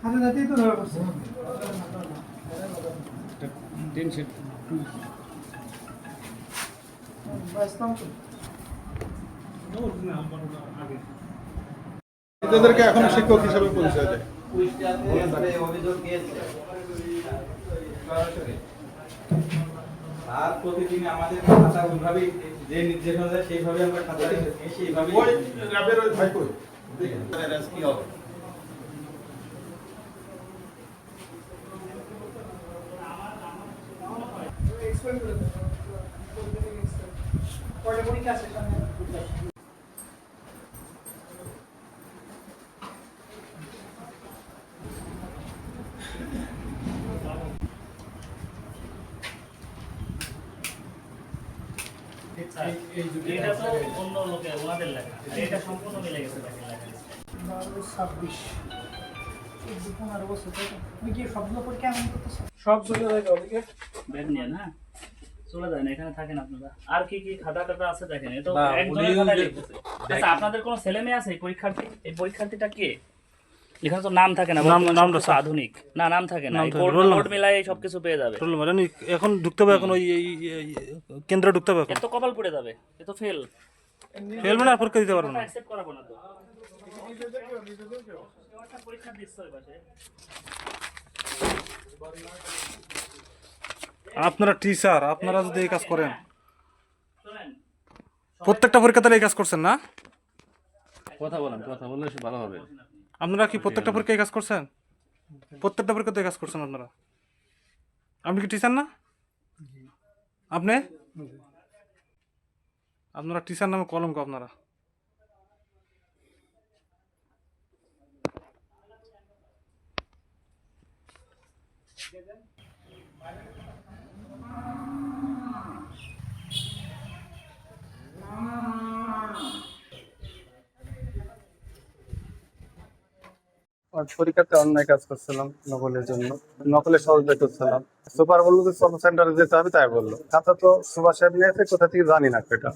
হাতে হাতেই তো ধরা পড়ছে। বাঁচতাম তো। এদেরকে এখনো শিক্ষক হিসেবে পরিচয় দেয়। আর প্রতিদিন আমাদের খাতা ওইভাবেই যে নির্দেশনা দেয় সেইভাবে আমরা খাতা লিখে সেইভাবে ওই ল্যাবের ওই ভাই কই? কি হবে এক্সপ্লেইন করে দাও। কয়টা পরীক্ষা আছে সামনে? এটা তো অন্য লোকে ওনাদের লেখা এটা সম্পূর্ণ মিলে গেছে দেখেন লেখা 12-26 15 বছর থেকে তুমি কি সবগুলো পরীক্ষা এমন করতেছো? সব চলে যায় ওদিকে। ব্যাগ নিয়ে না চলে যায় না এখানে থাকেন আপনারা আর কি কি খাতা টাতা আছে দেখেন এটা তো না, একজনের উনি খাতায় যে- লিখতেছে আচ্ছা আপনাদের কোনো ছেলে মেয়ে আছে এই পরীক্ষার্থীটা কে এখানে তো নাম থাকে না নামটা তো আধুনিক না নাম থাকে না কোড মিলাই সবকিছু পেয়ে যাবে এখন ঢুকতে হবে এখন ওই কেন্দ্রে ঢুকতে হবে এখন এত কপাল পড়ে যাবে এ তো ফেল ফেল মানে আর পরীক্ষা দিতে পারবো না অ্যাকসেপ্ট করাবো না তো পরীক্ষা দিচ্ছে ওই পাশে আপনারা টিচার আপনারা যদি এই কাজ করেন শুনেন প্রত্যেকটা পরীক্ষাতে এই কাজ করছেন না কথা বললে ভালো হবে। আপনারা কি প্রত্যেকটা পরীক্ষায় এই কাজ করছেন প্রত্যেকটা পরীক্ষাতে এই কাজ করছেন আপনারা আপনি কি টিচার না আপনি আপনারা টিচার নামে কলঙ্ক আপনারা পরীক্ষাতে অন্যায় কাজ করছিলাম নকলের জন্য নকলের সহযোগিতা করছিলাম সুপার বললো যে সেন্টারে যেতে হবে তাই বললো খাতা তো সুভাষ সাহেব নিয়েছে কোথা থেকে জানি না এটা